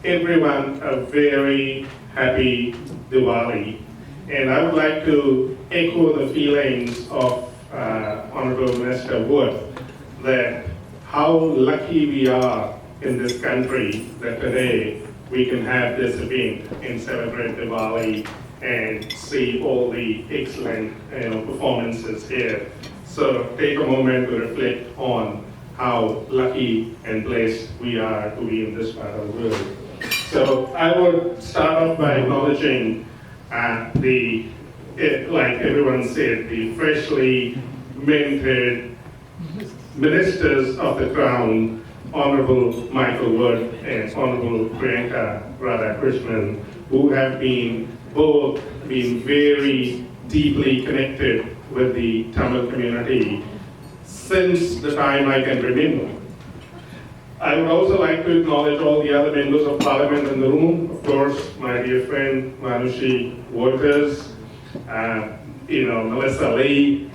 everyone a very happy Diwali. And I would like to echo the feelings of Honorable Minister Wood that how lucky we are in this country that today we can have this event and celebrate Diwali and see all the excellent performances here. So take a moment to reflect on how lucky and blessed we are to be in this part of the world. So I would start off by acknowledging like everyone said, the freshly minted ministers of the Crown, Honorable Michael Wood and Honorable Priyanka Radhakrishnan, who have both been very deeply connected with the Tamil community since the time I can remember. I would also like to acknowledge all the other members of Parliament in the room. Of course, my dear friend Manushi Waters, Melissa Lee,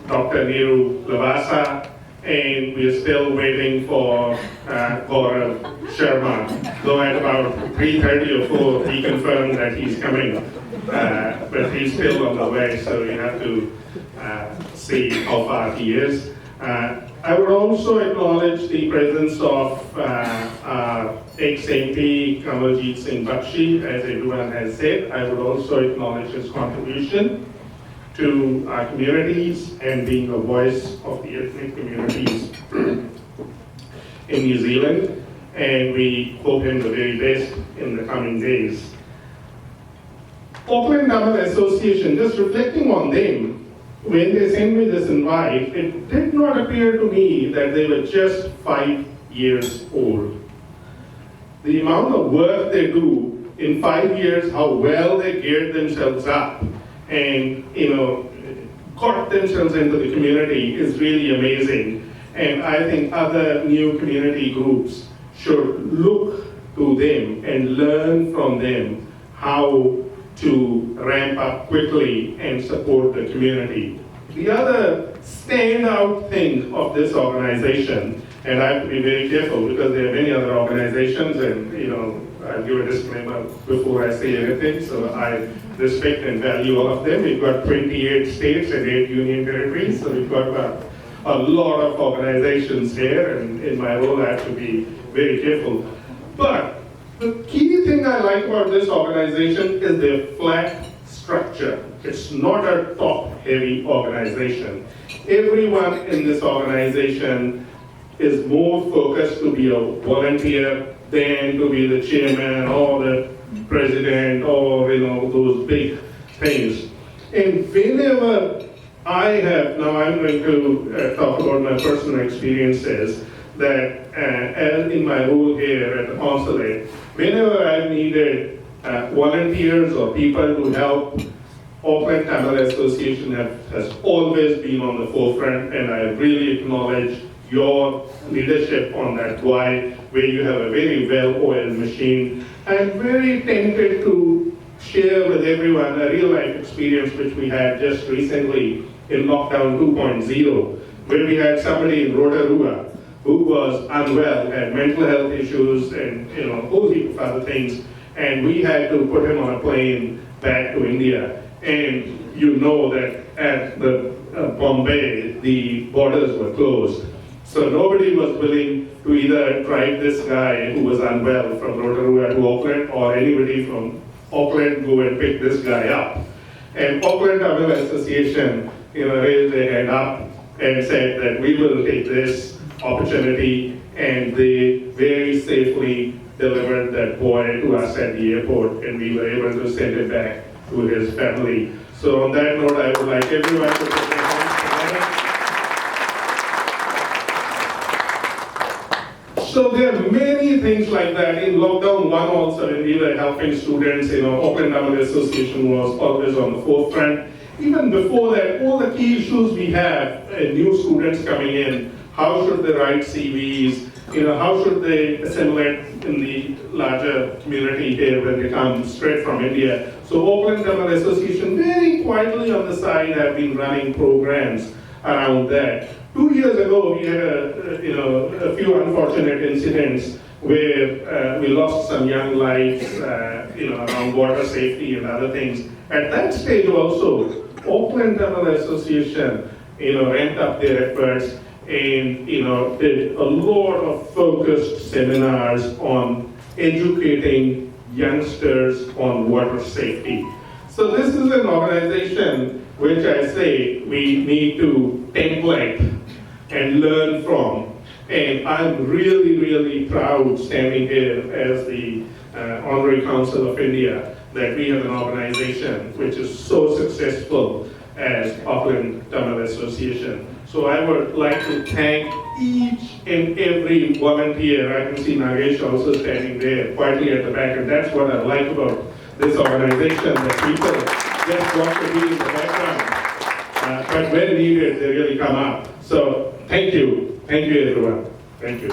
Dr. Neeru Lavasa, and we are still waiting for Gaurav Sharma. Though at about 3:30 or 4, he confirmed that he's coming, but he's still on the way, so you have to see how far he is. I would also acknowledge the presence of ex-MP Kamaljeet Singh Bakshi, as everyone has said. I would also acknowledge his contribution to our communities and being a voice of the ethnic communities in New Zealand, and we hope him the very best in the coming days. Auckland Tamil Association, just reflecting on them, when they sent me this invite, it did not appear to me that they were just 5 years old. The amount of work they do in 5 years, how well they geared themselves up and got themselves into the community is really amazing. And I think other new community groups should look to them and learn from them how to ramp up quickly and support the community. The other standout thing of this organization, and I have to be very careful because there are many other organizations, and I'll give a disclaimer before I say anything, so I respect and value all of them. We've got 28 states and 8 union territories, so we've got a lot of organizations here, and in my role I have to be very careful. But the key thing I like about this organization is their flat structure. It's not a top-heavy organization. Everyone in this organization is more focused to be a volunteer than to be the chairman or the president or those big things. And whenever I'm going to talk about my personal experiences, that as in my role here at the consulate, whenever I've needed volunteers or people to help, Auckland Tamil Association has always been on the forefront, and I really acknowledge your leadership on that, where you have a very well-oiled machine. I'm very tempted to share with everyone a real-life experience which we had just recently in Lockdown 2.0, where we had somebody in Rotorua who was unwell, had mental health issues, and a whole heap of other things, and we had to put him on a plane back to India. And that at the Bombay, the borders were closed. So nobody was willing to either drive this guy who was unwell from Rotorua to Auckland, or anybody from Auckland go and pick this guy up. And Auckland Tamil Association raised their hand up and said that we will take this opportunity, and they very safely delivered that boy to us at the airport, and we were able to send him back to his family. So on that note, I would like everyone to put their hands together. So there are many things like that. In Lockdown 1 also, when we were helping students, Auckland Tamil Association was always on the forefront. Even before that, all the key issues we have, new students coming in, how should they write CVs, how should they assimilate in the larger community here when they come straight from India. So Auckland Tamil Association very quietly on the side have been running programs around that. 2 years ago, we had a few unfortunate incidents where we lost some young lives, around water safety and other things. At that stage also, Auckland Tamil Association, ramped up their efforts and, did a lot of focused seminars on educating youngsters on water safety. So this is an organization which I say we need to template and learn from. And I'm really, really proud standing here as the Honorary Council of India that we have an organization which is so successful as Auckland Tamil Association. So I would like to thank each and every volunteer. I can see Nagesh also standing there quietly at the back, and that's what I like about this organization, that people just want to be in the background, but when needed, they really come up. So thank you. Thank you, everyone. Thank you.